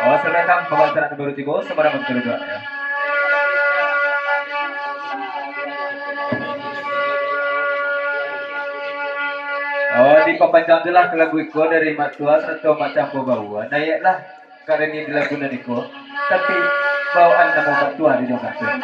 Oh, silakan pembahasan nomor 3 sebarang kedua ya. Oh, dipapanjang jelas ke lagu iko dari matua atau macam pembawaan. Naiklah karena ini di lagu naniko. Tapi bawaan nama matua di dong matua.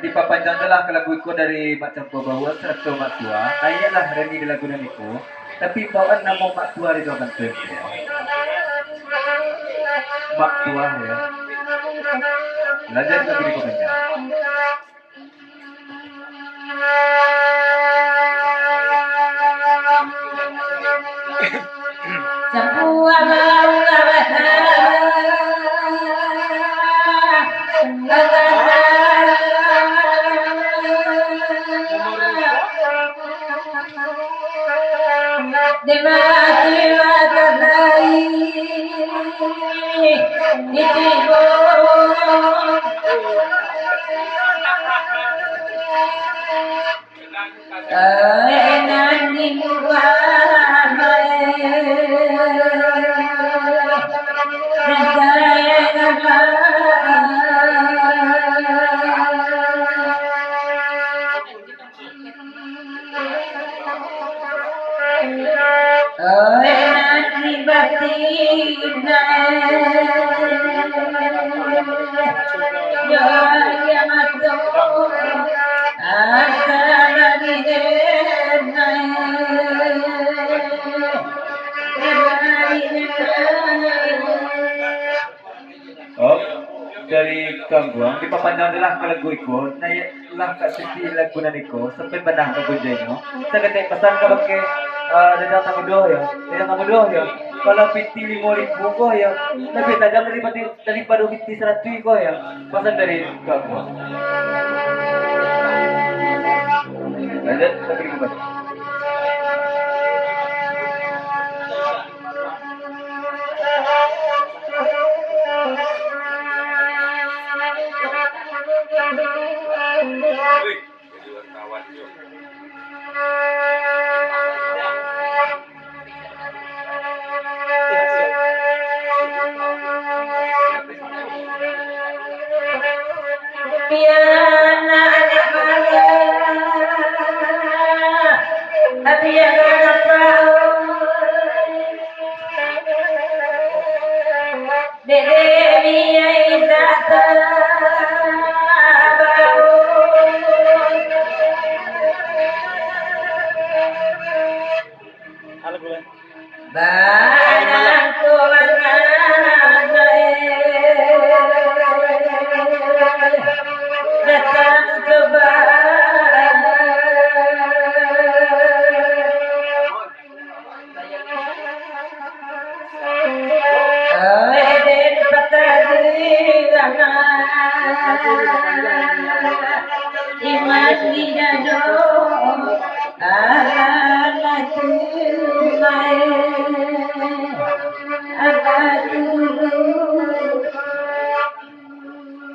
Dipapanjang telah ke lagu itu dari macam pembawa serta mak tua. Naiklah Reni di lagu itu. Tapi bawaan nama mak tua di dalam ya. Mak tua ya. Lanjut lagu dipapanjang. Dari gangguan dipapanjang adalah ke lagu iko naiklah ke sisi lagu naniko sampai benah ke gunjengno kita ketik pesan ke pakai datang tamudoh ya kalau piti 5.000 kok ya lebih tajam daripada piti 100 kok ya pesan dari gangguan lanjut sampai kembali. Iman dijado ala tunai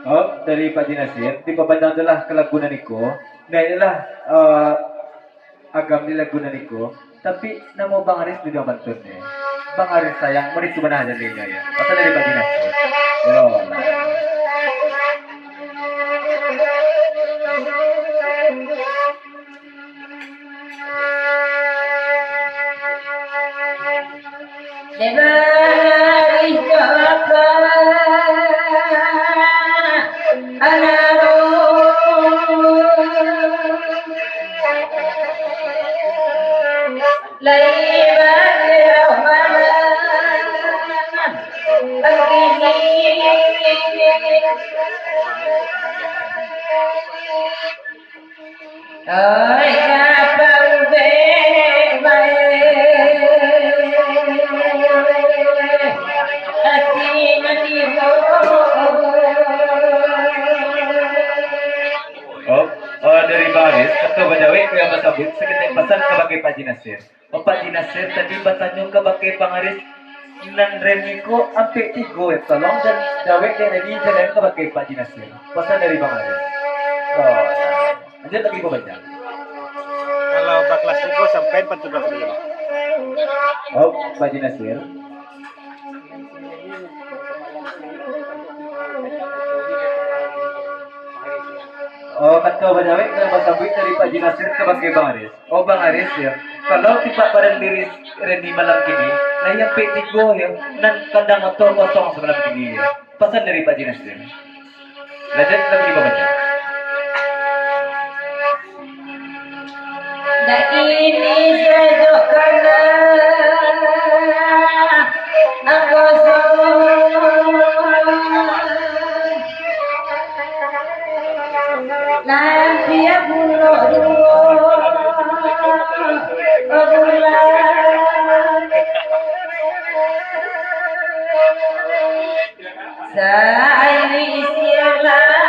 Oh, dari Pak Jinasir, di pabandang adalah kelagunan niko. Nah inilah agam di lagunan niko. Tapi namo Bang Aris juga bantun ya. Bang Aris sayang, mari coba aja dia ya. Pasal dari Pak Jinasir. Yo. Dari Jakarta Dari baris, ketua Bajawi ku yang bersabut sekitar pesan kebagai Pak Jinasir. Oh Pak Jinasir tadi bertanya kebagai Bang Aris nan reniko ampe tigo ya tolong dan Dawek dan ini jalan kebagai Pak Jinasir. Pesan dari Bang Aris. Oh, lanjut lagi ku baca. Kalau baklas itu sampai 14 menit. Oh Pak Jinasir. Oh, kata Bajawi yang bersabut dari Pak Jinasir kebagai Bang Aris. Oh Bang Aris ya, kalau tiba pada diri Reni malam kini, nah yang P3 ya, dan kandang motor kosong semalam kini ya. Pesan dari Pak Jinasir. Lanjut lagi baca. Dan ini sejak karena aku nanti aku saya lama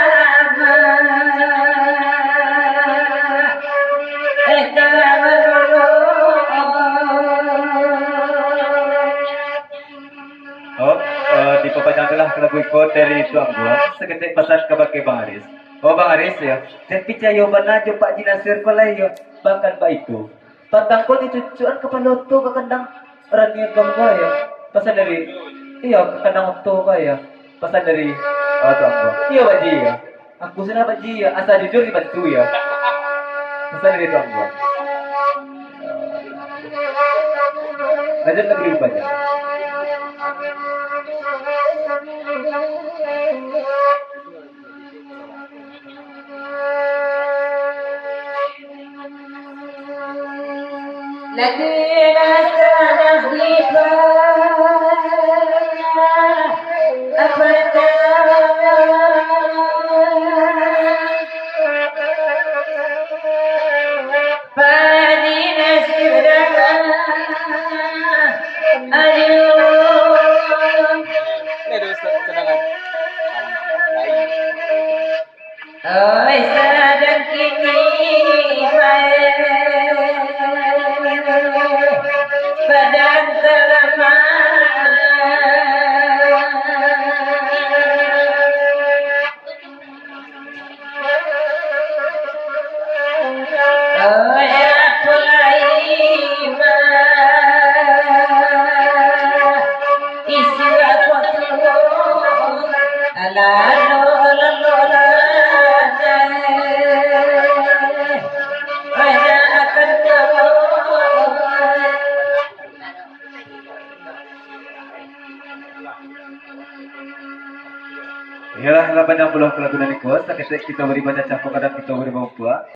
di pepanjang telah lagu ikut dari Tuan Gua seketik pesan kebagai Bang Aris. Oh Bang Aris ya, dan picayo banajo Pak Jinasir kolai ya, bahkan Pak itu. Patang kau dicucuan ke paloto ke kandang rania gambar ya. Pesan dari iya ke kandang waktu ya. Pesan dari Tuan Gua. Iya Pak Ji ya. Aku senang Pak Ji ya, asal jujur dibantu ya. Pesan dari Tuan Gua. Lanjut lagi baca. لكن أستغفر أبدا فادين سرنا اليوم sadang kini badan selama Ialah 80 kelagunan ikut, seketik kita beri baca cakap kadang kita beri bawa